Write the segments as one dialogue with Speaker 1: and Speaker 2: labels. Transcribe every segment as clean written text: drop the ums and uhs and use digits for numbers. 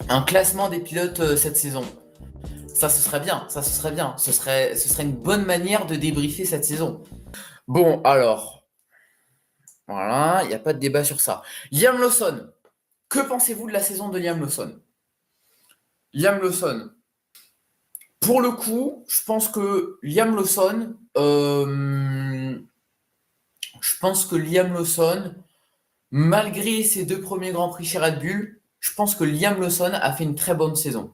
Speaker 1: Un classement des pilotes cette saison. Ça, ce serait bien. Ça, ce serait bien. Ce serait une bonne manière de débriefer cette saison. Bon, alors, voilà, il n'y a pas de débat sur ça. Liam Lawson, que pensez-vous de la saison de Liam Lawson? Liam Lawson, pour le coup, je pense que Liam Lawson, malgré ses deux premiers Grands Prix chez Red Bull, je pense que Liam Lawson a fait une très bonne saison.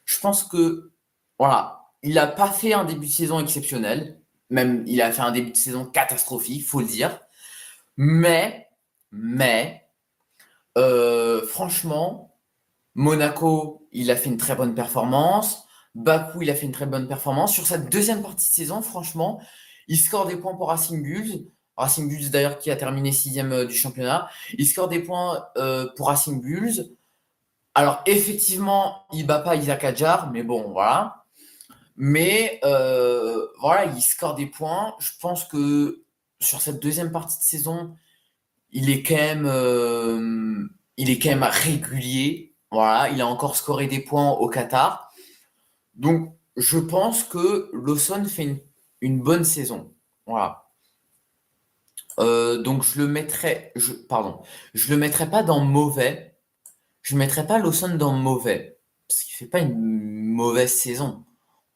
Speaker 1: Je pense que, voilà, il n'a pas fait un début de saison exceptionnel. Même, il a fait un début de saison catastrophique, faut le dire. Mais, franchement, Monaco, il a fait une très bonne performance. Bakou, il a fait une très bonne performance. Sur cette deuxième partie de saison, franchement, il score des points pour Racing Bulls. Racing Bulls, d'ailleurs, qui a terminé sixième du championnat. Il score des points pour Racing Bulls. Alors, effectivement, il bat pas Isaac Adjar, mais bon, voilà. Mais voilà, il score des points. Je pense que sur cette deuxième partie de saison, il est quand même, il est quand même régulier. Voilà, il a encore scoré des points au Qatar. Donc, je pense que Lawson fait une bonne saison. Voilà. Donc, je le mettrai pas dans mauvais. Je mettrai pas Lawson dans mauvais parce qu'il fait pas une mauvaise saison.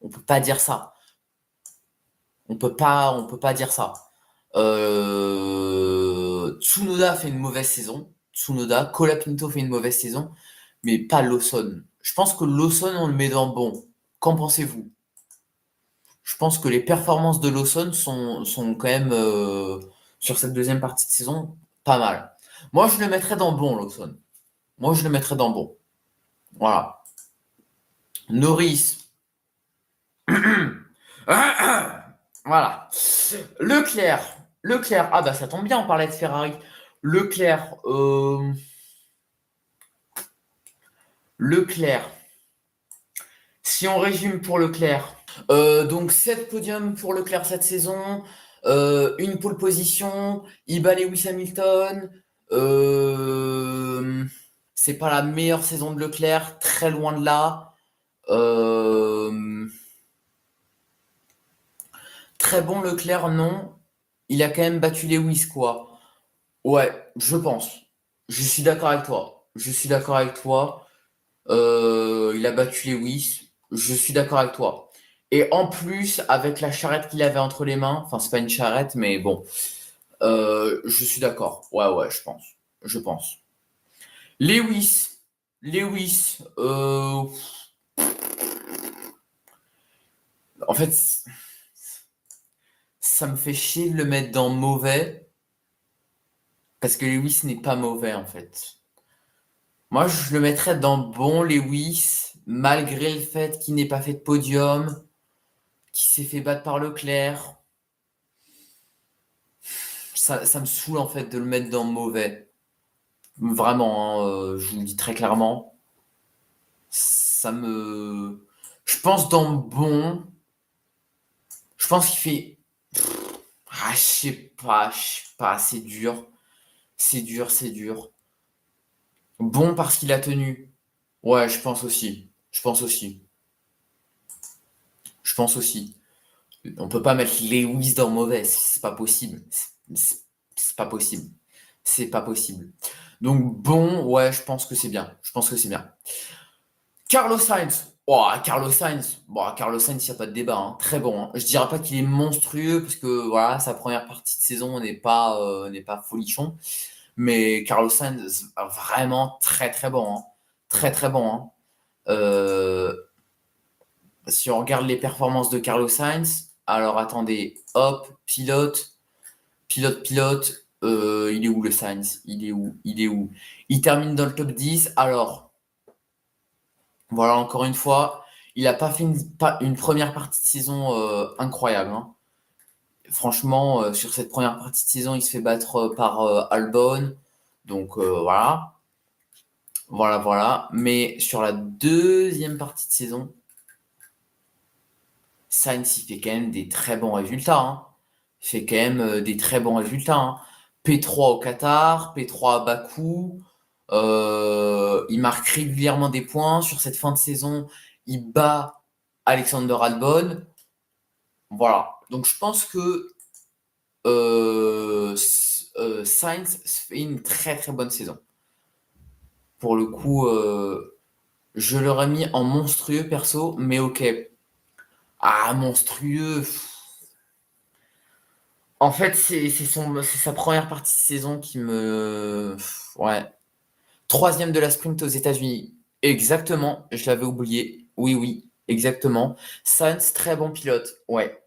Speaker 1: On peut pas dire ça. On peut pas dire ça. Tsunoda fait une mauvaise saison. Tsunoda, Colapinto fait une mauvaise saison, mais pas Lawson. Je pense que Lawson, on le met dans bon. Qu'en pensez-vous? Je pense que les performances de Lawson sont quand même, sur cette deuxième partie de saison, pas mal. Moi, je le mettrais dans bon, Lawson. Moi, je le mettrais dans bon. Voilà. Norris. Voilà. Leclerc. Leclerc. Ah bah ça tombe bien, on parlait de Ferrari. Leclerc. Leclerc. Si on résume pour Leclerc, donc 7 podiums pour Leclerc cette saison, une pole position, il bat Lewis Hamilton. Euh, c'est pas la meilleure saison de Leclerc, très loin de là. Euh, très bon Leclerc, non. Il a quand même battu Lewis, quoi. Ouais, je pense. Je suis d'accord avec toi. Je suis d'accord avec toi. Il a battu Lewis. Je suis d'accord avec toi. Et en plus, avec la charrette qu'il avait entre les mains, enfin, c'est pas une charrette, mais bon, je suis d'accord. Ouais, ouais, je pense. Je pense. Lewis. Lewis. En fait, ça me fait chier de le mettre dans mauvais, parce que Lewis n'est pas mauvais, en fait. Moi, je le mettrais dans bon Lewis, malgré le fait qu'il n'ait pas fait de podium, qu'il s'est fait battre par Leclerc. Ça me saoule en fait de le mettre dans mauvais. Vraiment, hein, je vous le dis très clairement. Ça me. Je pense dans bon. Je pense qu'il fait. Ah, je sais pas, c'est dur. C'est dur, c'est dur. Bon parce qu'il a tenu. Ouais, je pense aussi. Je pense aussi. Je pense aussi. On peut pas mettre Lewis dans mauvais, c'est pas possible. C'est pas possible. C'est pas possible. Donc bon, ouais, je pense que c'est bien. Je pense que c'est bien. Carlos Sainz. Oh, Carlos Sainz. Bon, Carlos Sainz, il n'y a pas de débat, hein. Très bon, hein. Je dirais pas qu'il est monstrueux parce que voilà, sa première partie de saison n'est pas folichon. Mais Carlos Sainz, vraiment très très bon, hein. Très très bon, hein. Euh, si on regarde les performances de Carlos Sainz, alors attendez, hop, pilote. Il est où le Sainz? Il est où? Il est où? Il termine dans le top 10. Alors, voilà, encore une fois, il n'a pas fait une première partie de saison incroyable, hein. Franchement, sur cette première partie de saison, il se fait battre par Albon. Donc voilà. Voilà, voilà. Mais sur la deuxième partie de saison, Sainz, il fait quand même des très bons résultats, hein. Il fait quand même des très bons résultats, hein. P3 au Qatar, P3 à Bakou. Il marque régulièrement des points. Sur cette fin de saison, il bat Alexander Albon. Voilà. Donc je pense que Sainz fait une très très bonne saison. Pour le coup, je l'aurais mis en monstrueux perso, mais ok. Ah, monstrueux. En fait, c'est sa première partie de saison qui me. Ouais. Troisième de la sprint aux États-Unis. Exactement, je l'avais oublié. Oui, oui, exactement. Sainz, très bon pilote. Ouais.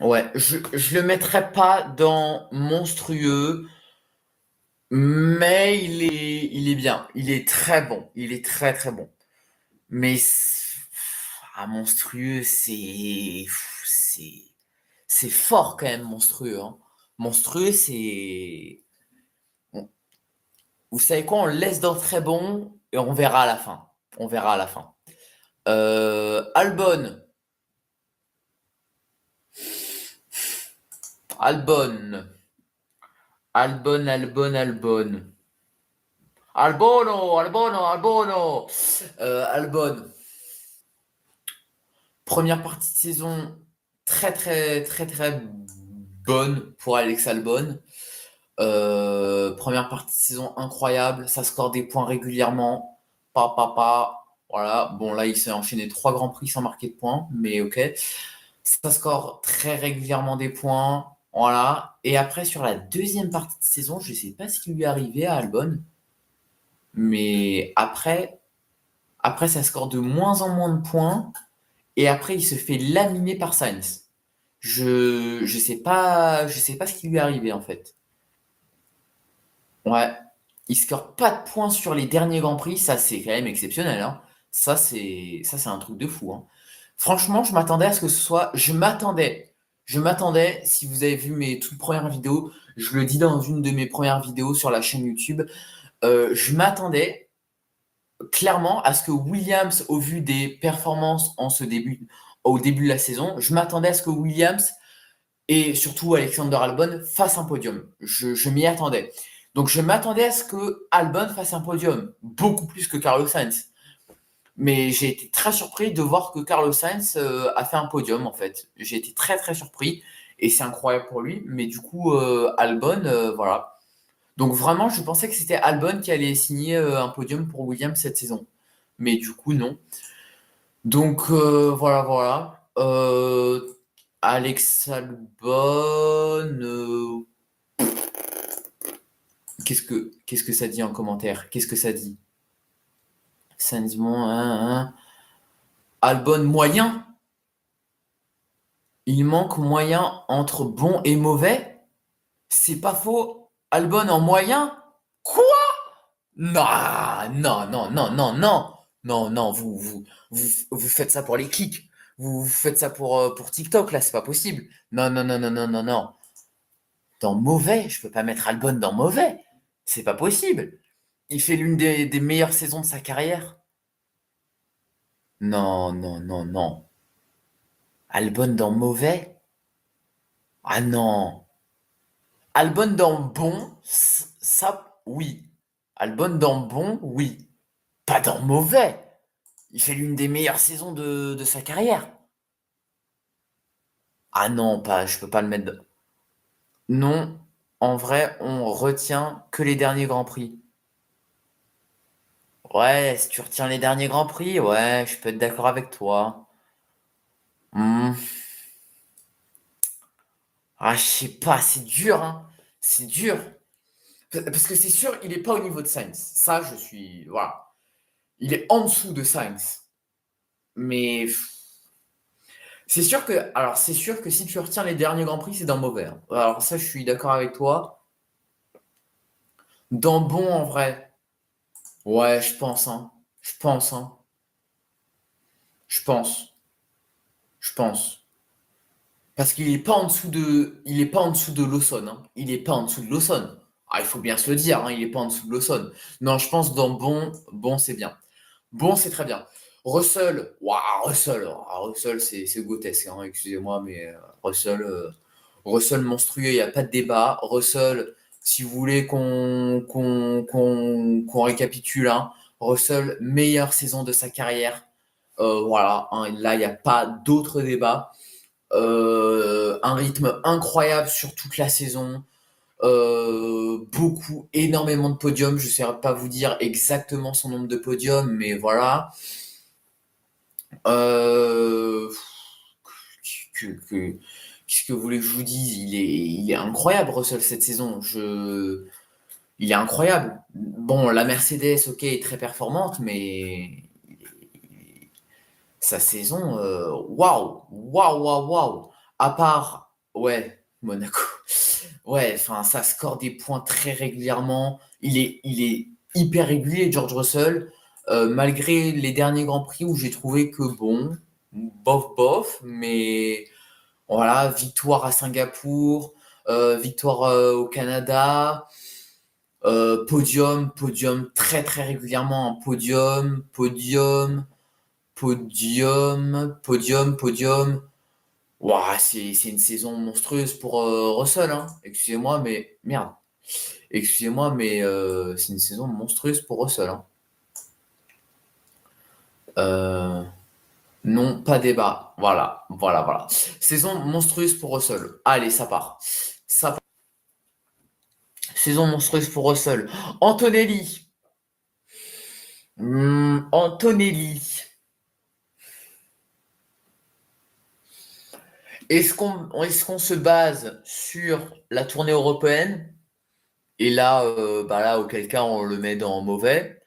Speaker 1: Ouais. Je le mettrais pas dans monstrueux, mais il est bien. Il est très bon. Il est très, très bon. Mais monstrueux, c'est fort quand même, monstrueux, hein. Monstrueux, c'est. Vous savez quoi? On le laisse dans très bon et on verra à la fin. On verra à la fin. Albon. Albon. Albon, Albon, Albon. Albono, Albono, Albono. Albon. Première partie de saison très, très, très, très bonne pour Alex Albon. Première partie de saison incroyable. Ça score des points régulièrement. Pas. Voilà. Bon, là, il s'est enchaîné 3 grands prix sans marquer de points. Mais ok. Ça score très régulièrement des points. Voilà. Et après, sur la deuxième partie de saison, je ne sais pas ce qui lui est arrivé à Albon. Mais après, ça score de moins en moins de points. Et après, il se fait laminer par Sainz. Je sais pas ce qui lui est arrivé en fait. Ouais. Il score pas de points sur les derniers Grands Prix. Ça, c'est quand même exceptionnel, hein. Ça, c'est un truc de fou, hein. Franchement, je m'attendais à ce que ce soit. Je m'attendais, si vous avez vu mes toutes premières vidéos, je le dis dans une de mes premières vidéos sur la chaîne YouTube, je m'attendais clairement à ce que Williams, au vu des performances au début de la saison, je m'attendais à ce que Williams et surtout Alexander Albon fasse un podium. Je m'y attendais. Donc je m'attendais à ce que Albon fasse un podium, beaucoup plus que Carlos Sainz. Mais j'ai été très surpris de voir que Carlos Sainz a fait un podium en fait. J'ai été très très surpris et c'est incroyable pour lui. Mais du coup, Albon, voilà. Donc vraiment, je pensais que c'était Albon qui allait signer un podium pour Williams cette saison. Mais du coup, non. Donc voilà, voilà. Alex Albon, qu'est-ce que ça dit en commentaire? Qu'est-ce que ça dit? Sainz bon, hein. Albon moyen? Il manque moyen entre bon et mauvais? C'est pas faux. Albon en moyen? Quoi? Non, non, non, non, non, non. Non, non, vous faites ça pour les clics. Vous faites ça pour TikTok, là, c'est pas possible. Non, non, non, non, non, non, non. Dans mauvais, je peux pas mettre Albon dans mauvais. C'est pas possible. Il fait l'une des meilleures saisons de sa carrière. Non, non, non, non. Albon dans mauvais? Ah non. Albon dans bon, ça, oui. Albon dans bon, oui. Pas dans mauvais. Il fait l'une des meilleures saisons de sa carrière. Ah non, pas, je peux pas le mettre. Non, en vrai, on retient que les derniers Grands Prix. Ouais, si tu retiens les derniers Grands Prix, ouais, je peux être d'accord avec toi. Hmm. Ah, je sais pas, c'est dur, hein. C'est dur. Parce que c'est sûr, il est pas au niveau de Sainz. Ça, je suis. Voilà. Il est en dessous de Sainz. Mais c'est sûr que. Alors, c'est sûr que si tu retiens les derniers Grands Prix, c'est dans mauvais, hein. Alors, ça, je suis d'accord avec toi. Dans bon, en vrai. Ouais, je pense, hein. Je pense, hein. Je pense. Je pense. Parce qu'il est pas en dessous de. Il est pas en dessous de Lawson, hein. Il est pas en dessous de Lawson. Ah, il faut bien se le dire, hein, il est pas en dessous de Lawson. Non, je pense dans bon, bon, c'est bien. Bon, c'est très bien. Russell, waouh, Russell, Russell, c'est grotesque, hein, excusez-moi, mais Russell monstrueux, il n'y a pas de débat. Russell, Si vous voulez qu'on récapitule, hein, Russell, meilleure saison de sa carrière. Voilà, hein, là, il n'y a pas d'autre débat. Un rythme incroyable sur toute la saison. Énormément de podiums. Je ne saurais pas vous dire exactement son nombre de podiums, mais voilà. Qu'est-ce que vous voulez que je vous dise? Il est incroyable, Russell, cette saison. Il est incroyable. Bon, la Mercedes, ok, est très performante, mais sa saison, waouh, waouh, waouh, waouh. À part, ouais, Monaco. Ouais, enfin, ça score des points très régulièrement. Il est hyper régulier, George Russell, malgré les derniers Grands Prix où j'ai trouvé que bon, bof, bof, mais voilà, victoire à Singapour, victoire au Canada, podium très très régulièrement, hein. Podium. Ouah, c'est une saison monstrueuse pour Russell, hein. Excusez-moi, mais merde. Excusez-moi, mais c'est une saison monstrueuse pour Russell, hein. Euh, non, pas débat. Voilà, voilà, voilà. Saison monstrueuse pour Russell. Allez, ça part. Ça part. Saison monstrueuse pour Russell. Antonelli. Antonelli. Est-ce qu'on se base sur la tournée européenne? Et là, bah là, auquel cas, on le met dans mauvais.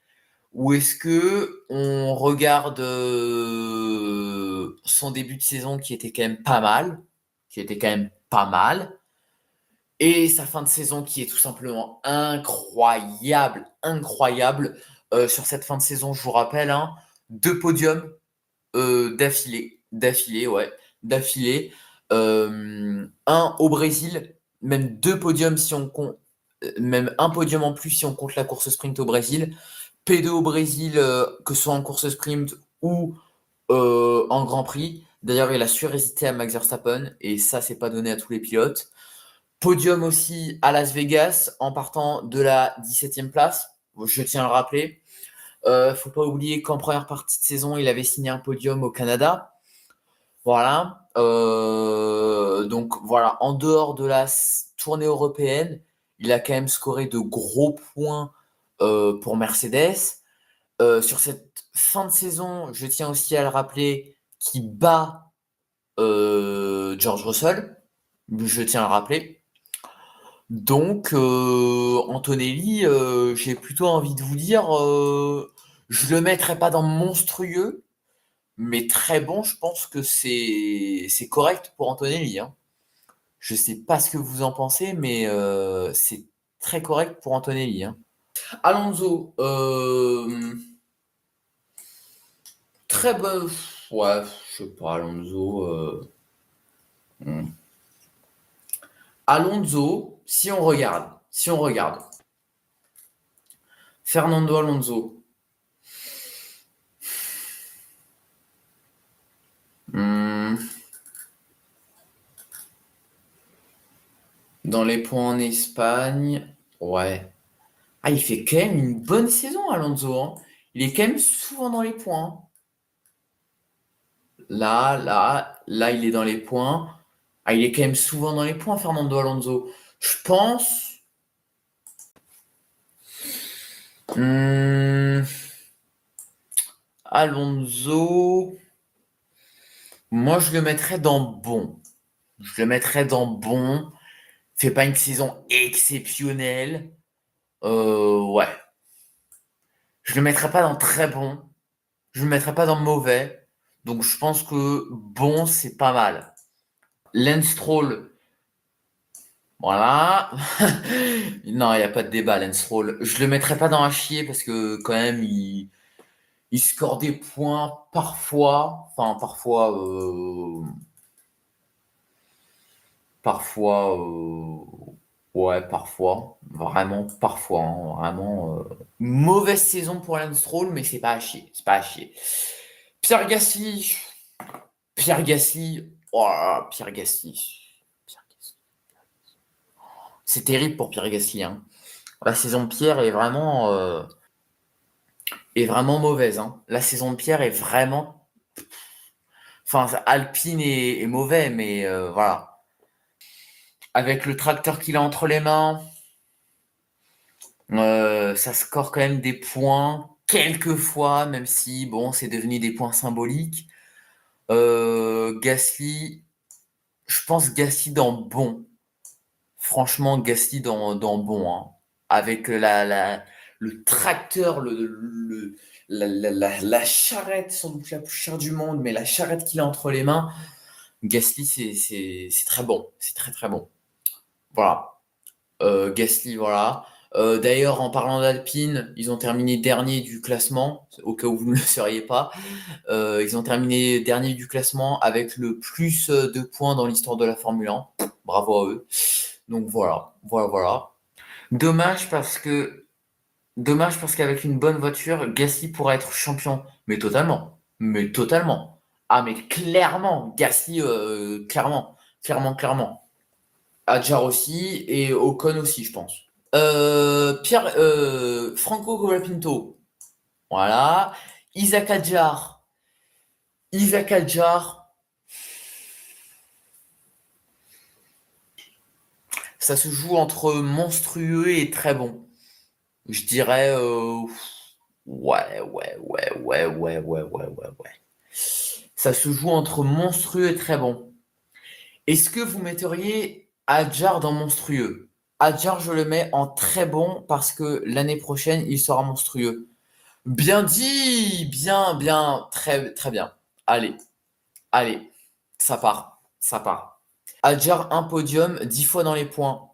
Speaker 1: Ou est-ce que on regarde son début de saison qui était quand même pas mal, et sa fin de saison qui est tout simplement incroyable, incroyable. Sur cette fin de saison, je vous rappelle, hein, 2 podiums d'affilée, ouais, d'affilée. Un au Brésil, même 2 podiums si on compte, même un podium en plus si on compte la course sprint au Brésil. P2 au Brésil, que ce soit en course sprint ou en Grand Prix. D'ailleurs, il a su résister à Max Verstappen et ça, c'est pas donné à tous les pilotes. Podium aussi à Las Vegas en partant de la 17e place. Je tiens à le rappeler. Faut pas oublier qu'en première partie de saison, il avait signé un podium au Canada. Voilà. Donc voilà, en dehors de la tournée européenne, il a quand même scoré de gros points pour Mercedes. Sur cette fin de saison, je tiens aussi à le rappeler, qui bat George Russell. Je tiens à le rappeler. Donc, Antonelli, j'ai plutôt envie de vous dire, je le mettrai pas dans monstrueux, mais très bon, je pense que c'est correct pour Antonelli, hein. Je sais pas ce que vous en pensez, mais c'est très correct pour Antonelli, hein. Alonso, très bon. Ouais, je sais pas, Alonso. Hmm. Alonso, si on regarde, Fernando Alonso. Hmm. Dans les points en Espagne, ouais. Ah, il fait quand même une bonne saison, Alonso, hein. Il est quand même souvent dans les points. Là, il est dans les points. Ah, il est quand même souvent dans les points, Fernando Alonso. Je pense. Hmm, Alonso. Moi, je le mettrais dans bon. Je le mettrais dans bon. Fait pas une saison exceptionnelle. Ouais. Je le mettrais pas dans très bon. Je le mettrais pas dans mauvais. Donc, je pense que bon, c'est pas mal. Lance Stroll, voilà. Non, il n'y a pas de débat, Lance Stroll. Je le mettrais pas dans un chier parce que quand même, il score des points parfois. Enfin, parfois, ouais, parfois. Vraiment, parfois, hein, vraiment. Mauvaise saison pour Lance Stroll, mais c'est pas à chier. C'est pas à chier. Pierre Gasly. Pierre Gasly. Oh là là, Pierre Gasly. Pierre Gasly. C'est terrible pour Pierre Gasly, hein. La saison de Pierre est vraiment mauvaise, hein. La saison de Pierre est vraiment. Enfin, Alpine est mauvais, mais voilà. Avec le tracteur qu'il a entre les mains, ça score quand même des points, quelquefois, même si, bon, c'est devenu des points symboliques. Gasly, je pense Gasly dans bon. Franchement, Gasly dans bon, hein. Avec le tracteur, la charrette, sans doute la plus chère du monde, mais la charrette qu'il a entre les mains, Gasly, c'est très bon. C'est très, très bon. Voilà. Gasly, voilà. D'ailleurs, en parlant d'Alpine, ils ont terminé dernier du classement, au cas où vous ne le sauriez pas. Ils ont terminé dernier du classement avec le plus de points dans l'histoire de la Formule 1. Bravo à eux. Donc voilà, voilà, voilà. Dommage parce que, dommage parce qu'avec une bonne voiture, Gasly pourrait être champion. Mais totalement. Mais totalement. Ah, mais clairement, Gasly, clairement, clairement, clairement. Hadjar aussi et Ocon aussi, je pense. Franco Colapinto. Voilà. Isaac Hadjar. Isaac Hadjar. Ça se joue entre monstrueux et très bon. Je dirais, ouais, ouais, ouais, ouais, ouais, ouais, ouais, ouais, ouais. Ça se joue entre monstrueux et très bon. Est-ce que vous metteriez Hadjar dans monstrueux? Hadjar, je le mets en très bon parce que l'année prochaine, il sera monstrueux. Bien dit, bien, bien, très, très bien. Allez, allez, ça part, ça part. Hadjar, un podium, 10 fois dans les points.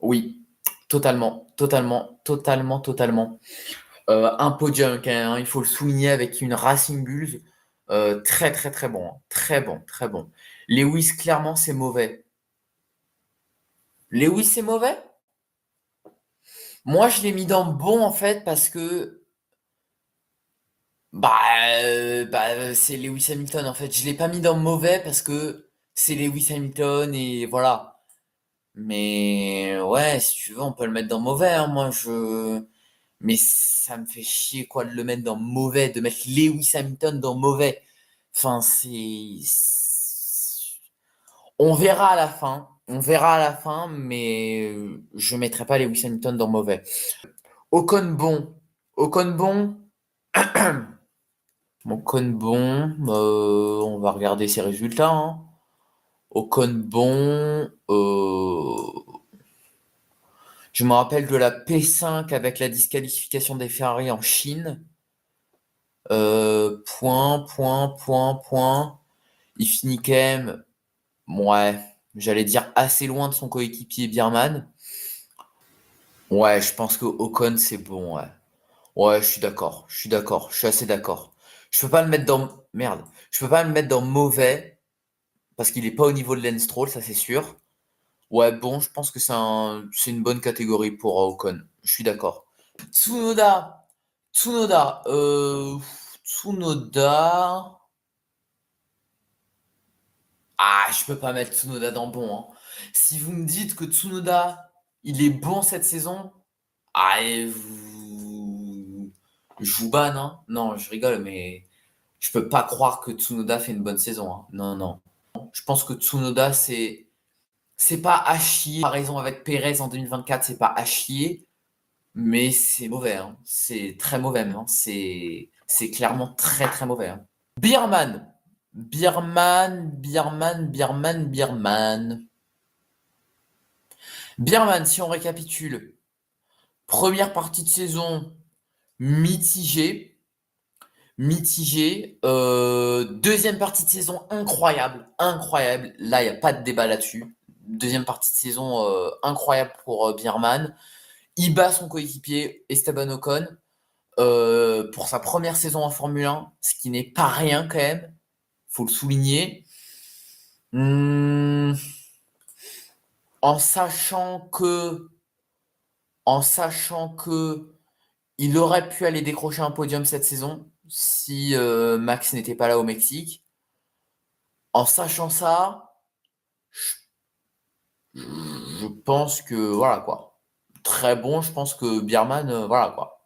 Speaker 1: Oui, totalement, totalement, totalement, totalement. Un podium quand même, hein, il faut le souligner avec une Racing Bulls. Très, très, très bon, hein. Très bon, très bon. Lewis, clairement, c'est mauvais. Lewis, c'est mauvais? Moi, je l'ai mis dans bon en fait parce que bah, c'est Lewis Hamilton en fait. Je l'ai pas mis dans mauvais parce que c'est Lewis Hamilton et voilà. Mais ouais, si tu veux, on peut le mettre dans mauvais, hein. Mais ça me fait chier quoi de le mettre dans mauvais, de mettre Lewis Hamilton dans mauvais. Enfin, on verra à la fin. On verra à la fin, mais je mettrai pas Lewis Hamilton dans mauvais. Ocon bon. Ocon bon. Ocon bon. On va regarder ses résultats, hein. Ocon bon. Je me rappelle de la P5 avec la disqualification des Ferrari en Chine. Point, point, point, point. Il finit quand même, ouais, j'allais dire assez loin de son coéquipier Bierman. Ouais, je pense que Ocon, c'est bon, ouais. Ouais, je suis d'accord, je suis d'accord, je suis assez d'accord. Je peux pas le mettre dans... Merde. Je peux pas le mettre dans mauvais, parce qu'il est pas au niveau de Lance Stroll, ça c'est sûr. Ouais, bon, je pense que c'est une bonne catégorie pour Ocon. Je suis d'accord. Tsunoda. Tsunoda. Tsunoda. Ah, je peux pas mettre Tsunoda dans bon, hein. Si vous me dites que Tsunoda, il est bon cette saison, ah, je vous banne, hein. Non, je rigole, mais je peux pas croire que Tsunoda fait une bonne saison, hein. Non, non. Je pense que Tsunoda, c'est pas à chier. Par raison avec Perez en 2024, c'est pas à chier, mais c'est mauvais, hein. C'est très mauvais, hein. C'est clairement très très mauvais, hein. Bierman. Bierman, Bierman, Bierman, Bierman. Bierman, si on récapitule, première partie de saison mitigée, mitigée. Deuxième partie de saison incroyable, incroyable. Là, il n'y a pas de débat là-dessus. Deuxième partie de saison incroyable pour Bierman. Il bat son coéquipier Esteban Ocon pour sa première saison en Formule 1, ce qui n'est pas rien quand même. Faut le souligner. Hum, en sachant que, en sachant que il aurait pu aller décrocher un podium cette saison si Max n'était pas là au Mexique. En sachant ça, je pense que voilà quoi. Très bon, je pense que Bierman, voilà quoi.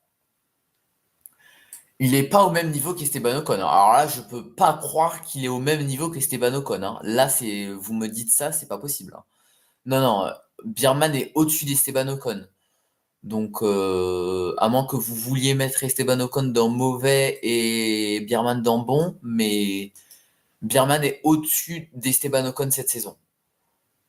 Speaker 1: Il n'est pas au même niveau qu'Esteban Ocon, hein. Alors là, je peux pas croire qu'il est au même niveau qu'Esteban Ocon, hein. Là, vous me dites ça, c'est pas possible, hein. Non, non, Bierman est au-dessus d'Esteban Ocon. Donc, à moins que vous vouliez mettre Esteban Ocon dans mauvais et Bierman dans bon, mais Bierman est au-dessus d'Esteban Ocon cette saison.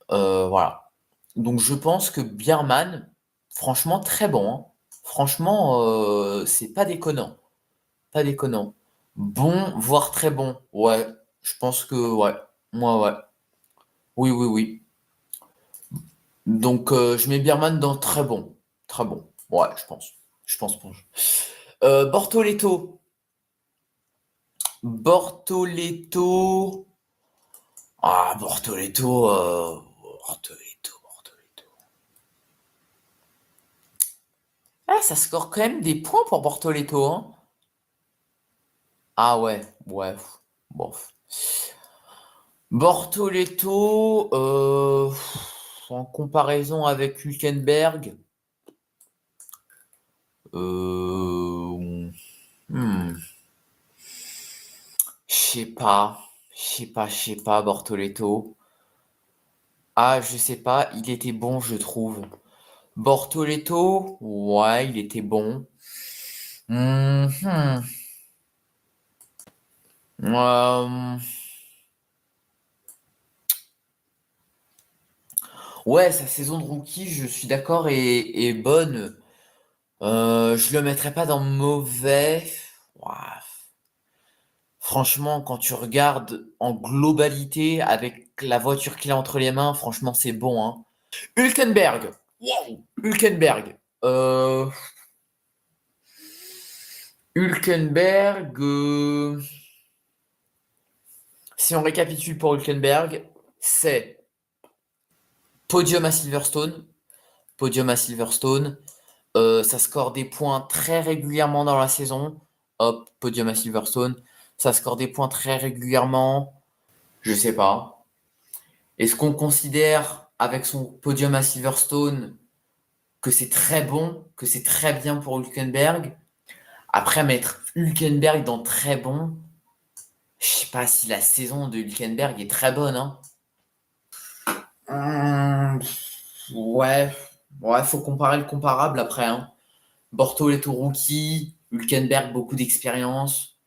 Speaker 1: Voilà. Donc, je pense que Bierman, franchement, très bon, hein. Franchement, c'est pas déconnant. Pas déconnant. Bon, voire très bon. Ouais, je pense que, ouais. Moi, ouais. Oui, oui, oui. Donc, je mets Bierman dans très bon. Très bon. Ouais, je pense. Je pense. Bortoleto. Bortoleto. Ah, Bortoleto. Bortoleto. Ah, ça score quand même des points pour Bortoleto, hein. Ah ouais, ouais. Bon. Bortoleto, en comparaison avec Hülkenberg, euh, hmm, je sais pas, je sais pas, Bortoleto. Ah, je sais pas, il était bon, je trouve. Bortoleto, ouais, il était bon. Mhm. Euh, ouais, sa saison de rookie, je suis d'accord, est bonne. Je le mettrais pas dans mauvais. Ouah. Franchement, quand tu regardes en globalité avec la voiture qu'il a entre les mains, franchement, c'est bon, hein. Hülkenberg. Wow. Hülkenberg. Hülkenberg. Si on récapitule pour Hülkenberg, c'est podium à Silverstone. Podium à Silverstone. Ça score des points très régulièrement dans la saison. Hop, podium à Silverstone. Ça score des points très régulièrement. Je sais pas. Est-ce qu'on considère, avec son podium à Silverstone, que c'est très bon, que c'est très bien pour Hülkenberg? Après, mettre Hülkenberg dans très bon, je sais pas si la saison de Hülkenberg est très bonne, hein. Hum, ouais, ouais, faut comparer le comparable après, hein. Bortoleto rookie, Hülkenberg beaucoup d'expérience.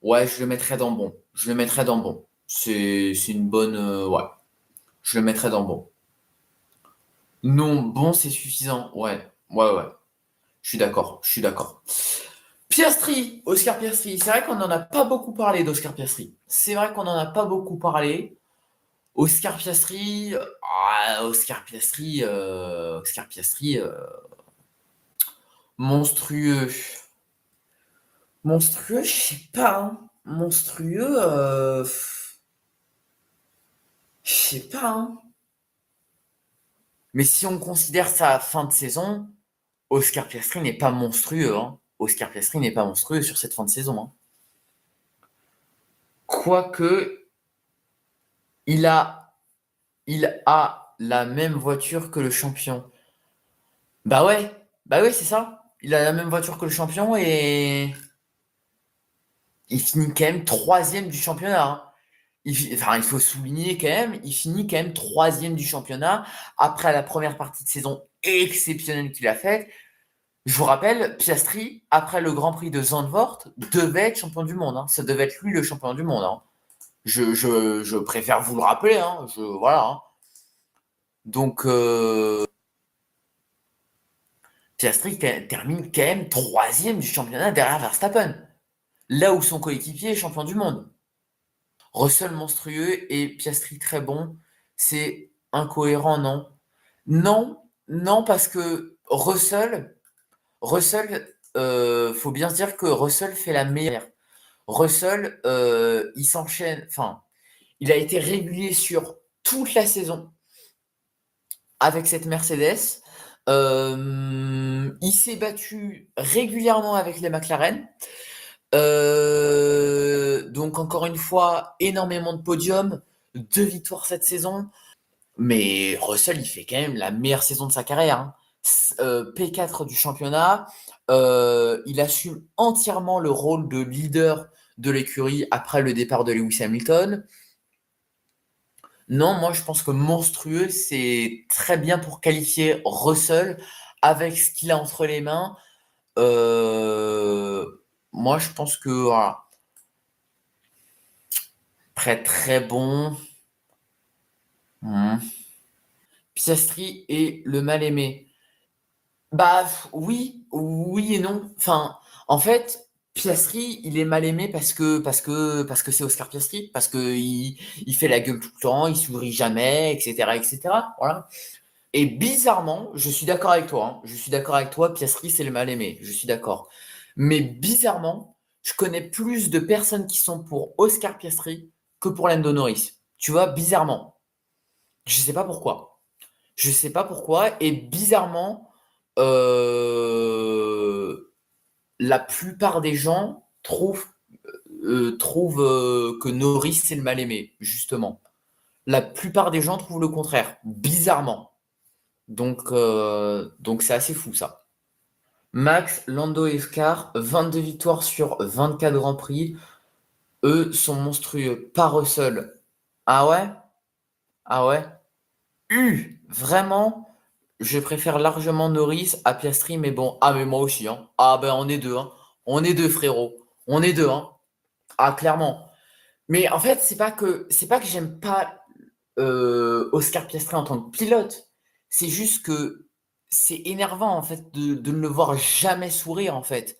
Speaker 1: Ouais, je le mettrais dans bon. Je le mettrais dans bon. C'est une bonne, ouais. Je le mettrais dans bon. Non, bon, c'est suffisant. Ouais, ouais, ouais. Je suis d'accord, je suis d'accord. Piastri, Oscar Piastri. C'est vrai qu'on n'en a pas beaucoup parlé d'Oscar Piastri. C'est vrai qu'on n'en a pas beaucoup parlé. Oscar Piastri, Oscar Piastri, monstrueux. Monstrueux, je sais pas, hein. Monstrueux, je sais pas, hein. Mais si on considère sa fin de saison, Oscar Piastri n'est pas monstrueux, hein. Oscar Piastri n'est pas monstrueux sur cette fin de saison, hein. Quoique, il a, il a la même voiture que le champion. Bah ouais, c'est ça. Il a la même voiture que le champion et il finit quand même troisième du championnat, hein. Enfin, il faut souligner quand même, il finit quand même troisième du championnat après la première partie de saison exceptionnelle qu'il a faite. Je vous rappelle, Piastri, après le Grand Prix de Zandvoort, devait être champion du monde, hein. Ça devait être lui le champion du monde, hein. Je préfère vous le rappeler, hein. Voilà, hein. Donc, Piastri termine quand même troisième du championnat derrière Verstappen, là où son coéquipier est champion du monde. Russell monstrueux et Piastri très bon, c'est incohérent, non? Non, non, parce que Russell, faut bien se dire que Russell fait la meilleure. Russell, il s'enchaîne, enfin, il a été régulier sur toute la saison avec cette Mercedes. Il s'est battu régulièrement avec les McLaren. Donc encore une fois, énormément de podiums, 2 victoires cette saison. Mais Russell, il fait quand même la meilleure saison de sa carrière, hein. P4 du championnat, il assume entièrement le rôle de leader de l'écurie après le départ de Lewis Hamilton. Non, moi je pense que monstrueux, c'est très bien pour qualifier Russell avec ce qu'il a entre les mains. Euh, Moi je pense que voilà, très très bon. Hmm. Piastri est le mal-aimé. Bah oui, oui et non. Enfin, en fait, Piastri, il est mal aimé parce que c'est Oscar Piastri, parce que il fait la gueule tout le temps, il sourit jamais, etc., etc. Voilà. Et bizarrement, je suis d'accord avec toi, hein. Je suis d'accord avec toi, Piastri, c'est le mal aimé. Je suis d'accord. Mais bizarrement, je connais plus de personnes qui sont pour Oscar Piastri que pour Lando Norris. Tu vois, bizarrement. Je sais pas pourquoi. Je sais pas pourquoi. Et bizarrement, la plupart des gens trouvent que Norris c'est le mal aimé, justement. La plupart des gens trouvent le contraire, bizarrement. Donc c'est assez fou ça. Max, Lando et Oscar, 22 victoires sur 24 Grands Prix. Eux sont monstrueux. Pas Russell. Ah ouais? Ah ouais? Vraiment? Je préfère largement Norris à Piastri, mais bon. Ah, mais moi aussi, hein. Ah, ben, on est deux, hein. On est deux, frérot. On est deux, hein. Ah, clairement. Mais en fait, c'est pas que j'aime pas Oscar Piastri en tant que pilote. C'est juste que c'est énervant, en fait, de ne le voir jamais sourire, en fait.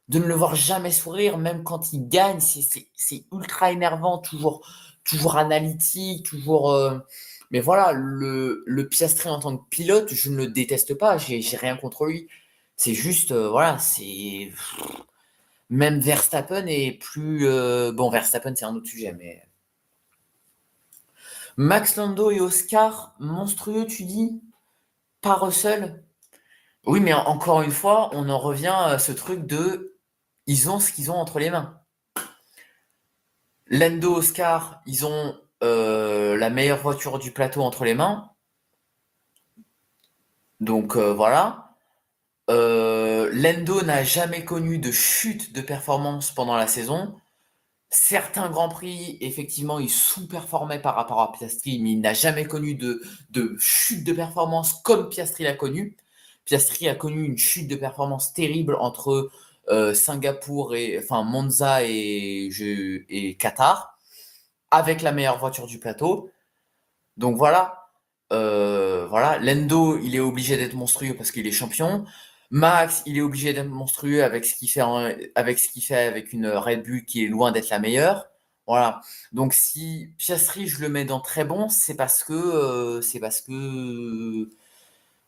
Speaker 1: De ne le voir jamais sourire, même quand il gagne, c'est ultra énervant, toujours analytique, toujours. Mais voilà, le Piastri en tant que pilote, je ne le déteste pas, j'ai rien contre lui. C'est juste, voilà, c'est. Même Verstappen est plus. Bon, Verstappen, c'est un autre sujet, mais. Max Lando et Oscar, monstrueux, tu dis? Pas Russell? Oui, mais encore une fois, on en revient à ce truc de. Ils ont ce qu'ils ont entre les mains. Lando, Oscar, ils ont la meilleure voiture du plateau entre les mains. Donc voilà. Lando n'a jamais connu de chute de performance pendant la saison. Certains Grands Prix, effectivement, il sous-performait par rapport à Piastri, mais il n'a jamais connu de chute de performance comme Piastri l'a connu. Piastri a connu une chute de performance terrible entre Singapour et enfin Monza et Qatar, avec la meilleure voiture du plateau. Donc voilà, voilà. Lando, il est obligé d'être monstrueux parce qu'il est champion. Max, il est obligé d'être monstrueux avec ce qu'il fait, avec ce qu'il fait avec une Red Bull qui est loin d'être la meilleure. Voilà. Donc si Piastri, je le mets dans très bon, c'est parce que,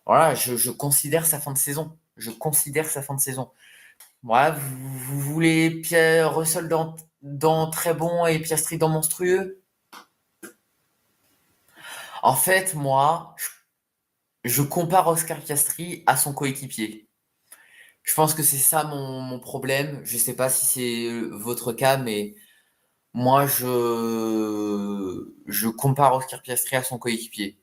Speaker 1: voilà, je considère sa fin de saison. Je considère sa fin de saison. Voilà, vous voulez Pierre Russell dans très bon et Piastri dans monstrueux? En fait, moi, je compare Oscar Piastri à son coéquipier. Je pense que c'est ça mon problème. Je sais pas si c'est votre cas, mais moi, je compare Oscar Piastri à son coéquipier.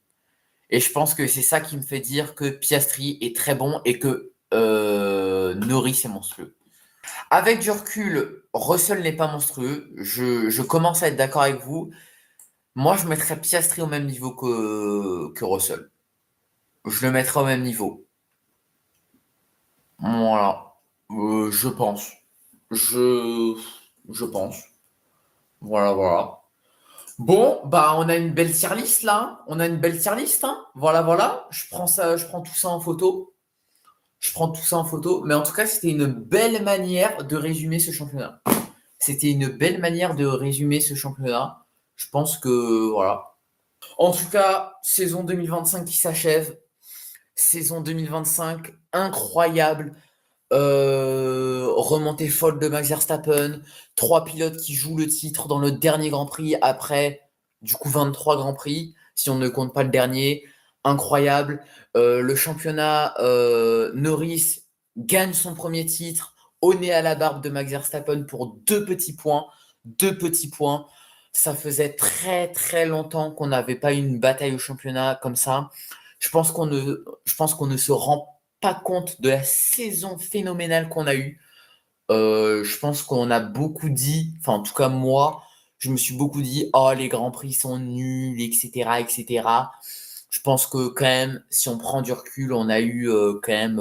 Speaker 1: Et je pense que c'est ça qui me fait dire que Piastri est très bon et que Norris est monstrueux. Avec du recul, Russell n'est pas monstrueux. Je commence à être d'accord avec vous. Moi, je mettrais Piastri au même niveau que Russell. Je le mettrais au même niveau. Voilà. Je pense. Je, je pense. Voilà, voilà. Bon, bah, on a une belle tier list là, hein. On a une belle tier list, hein. Voilà, voilà. Je prends ça, je prends tout ça en photo. Je prends tout ça en photo. Mais en tout cas, c'était une belle manière de résumer ce championnat. C'était une belle manière de résumer ce championnat. Je pense que, voilà. En tout cas, saison 2025 qui s'achève. Saison 2025 incroyable. Remontée folle de Max Verstappen, trois pilotes qui jouent le titre dans le dernier Grand Prix après, du coup, 23 Grands Prix, si on ne compte pas le dernier. Incroyable. Le championnat, Norris gagne son premier titre au nez à la barbe de Max Verstappen pour deux petits points. Deux petits points. Ça faisait très très longtemps qu'on n'avait pas eu une bataille au championnat comme ça. Je pense qu'on ne se rend pas compte de la saison phénoménale qu'on a eue. Je pense qu'on a beaucoup dit, enfin en tout cas moi, je me suis beaucoup dit, oh les grands prix sont nuls, etc., etc. Je pense que quand même, si on prend du recul, on a eu quand même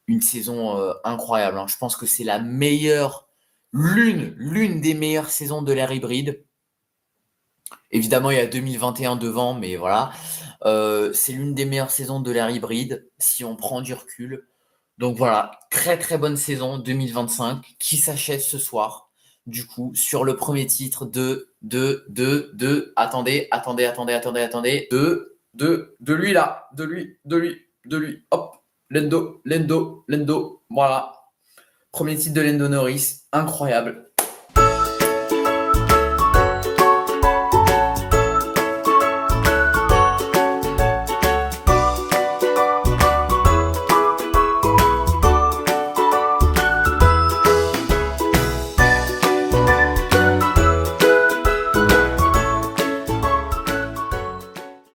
Speaker 1: une saison incroyable, hein. Je pense que c'est la meilleure, l'une des meilleures saisons de l'ère hybride. Évidemment, il y a 2021 devant, mais voilà. C'est l'une des meilleures saisons de l'ère hybride, si on prend du recul. Donc voilà, très très bonne saison 2025 qui s'achève ce soir. Du coup, sur le premier titre de lui là, de lui, hop, Lendo, voilà. Premier titre de Lando Norris, incroyable.